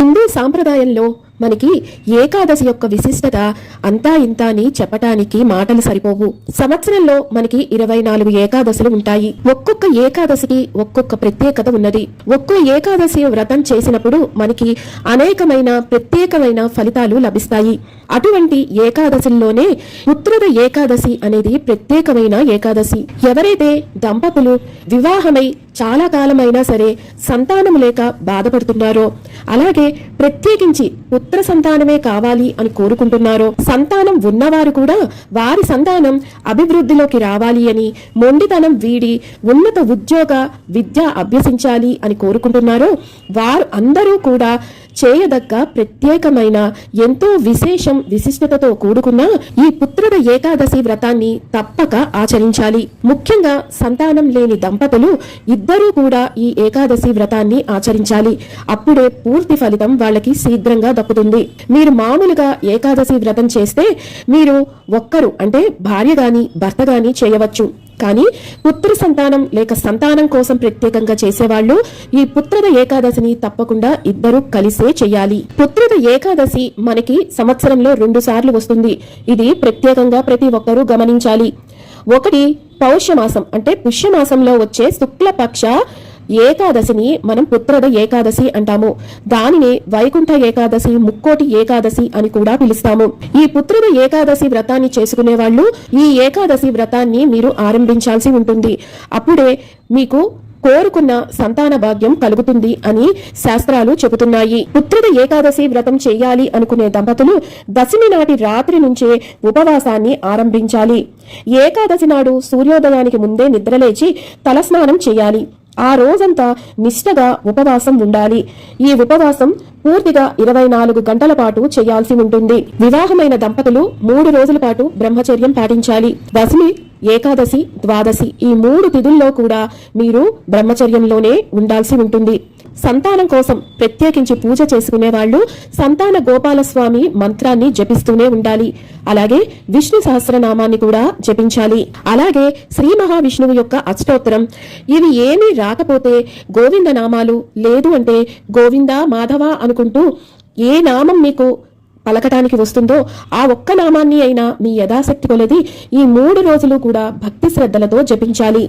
హిందూ సాంప్రదాయంలో మనకి ఏకాదశి యొక్క విశిష్టత అంతా ఇంత అని చెప్పటానికి మాటలు సరిపోవు. సంవత్సరంలో మనకి 24 ఏకాదశులు ఉంటాయి. ఒక్కొక్క ఏకాదశికి ఒక్కొక్క ప్రత్యేకత ఉన్నది. ఒక్కో ఏకాదశి వ్రతం చేసినప్పుడు మనకి అనేకమైన ప్రత్యేకమైన ఫలితాలు లభిస్తాయి. అటువంటి ఏకాదశిలోనే ఉత్తర ఏకాదశి అనేది ప్రత్యేకమైన ఏకాదశి. ఎవరైతే దంపతులు వివాహమై చాలా కాలమైనా సరే సంతానం లేక బాధపడుతున్నారో, అలాగే ప్రత్యేకించి పుత్ర సంతానమే కావాలి అని కోరుకుంటున్నారో, సంతానం ఉన్నవారు కూడా వారి సంతానం అభివృద్ధిలోకి రావాలి అని, మొండితనం వీడి ఉన్నత ఉద్యోగ విద్య అభ్యసించాలి అని కోరుకుంటున్నారో, వారు అందరూ కూడా చేయదగ్గ ప్రత్యేకమైన ఎంతో విశిష్టతతో కూడుకున్న ఈ పుత్రద ఏకాదశి వ్రతాన్ని తప్పక ఆచరించాలి. ముఖ్యంగా సంతానం లేని దంపతులు ఇద్దరూ కూడా ఈ ఏకాదశి వ్రతాన్ని ఆచరించాలి. అప్పుడే పూర్తి ఫలితం వాళ్ళకి శీఘ్రంగా దక్కుతుంది. మీరు మామూలుగా ఏకాదశి వ్రతం చేస్తే మీరు ఒక్కరు అంటే భార్య గాని భర్త గాని చేయవచ్చు. కానీ పుత్ర సంతానం లేక సంతానం కోసం ప్రత్యేకంగా చేసేవాళ్ళు ఈ పుత్రద ఏకాదశిని తప్పకుండా ఇద్దరు కలిసే చేయాలి. పుత్రద ఏకాదశి మనకి సంవత్సరంలో 2 సార్లు వస్తుంది. ఇది ప్రత్యేకంగా ప్రతి ఒక్కరూ గమనించాలి. ఒకటి పౌష్యమాసం అంటే పుష్యమాసంలో వచ్చే శుక్లపక్ష ఏకాదశిని మనం పుత్రద ఏకాదశి అంటాము. దానిని వైకుంఠ ఏకాదశి, ముక్కోటి ఏకాదశి అని కూడా పిలుస్తాము. ఈ పుత్రద ఏకాదశి వ్రతాన్ని చేసుకునే వాళ్ళు ఈ ఏకాదశి వ్రతాన్ని మీరు ఆరంభించాల్సి ఉంటుంది. అప్పుడే మీకు కోరుకున్న సంతాన భాగ్యం కలుగుతుంది అని శాస్త్రాలు చెబుతున్నాయి. పుత్రద ఏకాదశి వ్రతం చేయాలి అనుకునే దంపతులు దశమి నాటి రాత్రి నుంచే ఉపవాసాన్ని ఆరంభించాలి. ఏకాదశి నాడు సూర్యోదయానికి ముందే నిద్రలేచి తలస్నానం చేయాలి. ఆ రోజంతా నిష్ఠగా ఉపవాసం ఉండాలి. ఈ ఉపవాసం పూర్తిగా 24 గంటల పాటు చేయాల్సి ఉంటుంది. వివాహమైన దంపతులు 3 రోజుల పాటు బ్రహ్మచర్యం పాటించాలి. దశమి, ఏకాదశి, ద్వాదశి ఈ 3 తిథుల్లో కూడా మీరు బ్రహ్మచర్యంలోనే ఉండాల్సి ఉంటుంది. సంతానం కోసం ప్రత్యేకించి పూజ చేసుకునే వాళ్ళు సంతాన గోపాలస్వామి మంత్రాన్ని జపిస్తూనే ఉండాలి. అలాగే విష్ణు సహస్రనామాన్ని కూడా జపించాలి. అలాగే శ్రీ మహావిష్ణువు యొక్క అష్టోత్తరం, ఇవి ఏమీ రాకపోతే గోవింద నామాలు, లేదు అంటే గోవింద మాధవ అనుకుంటూ ఏ నామం మీకు పలకటానికి వస్తుందో ఆ ఒక్క నామాన్ని అయినా మీ యథాశక్తి కొలది ఈ 3 రోజులు కూడా భక్తి శ్రద్ధలతో జపించాలి.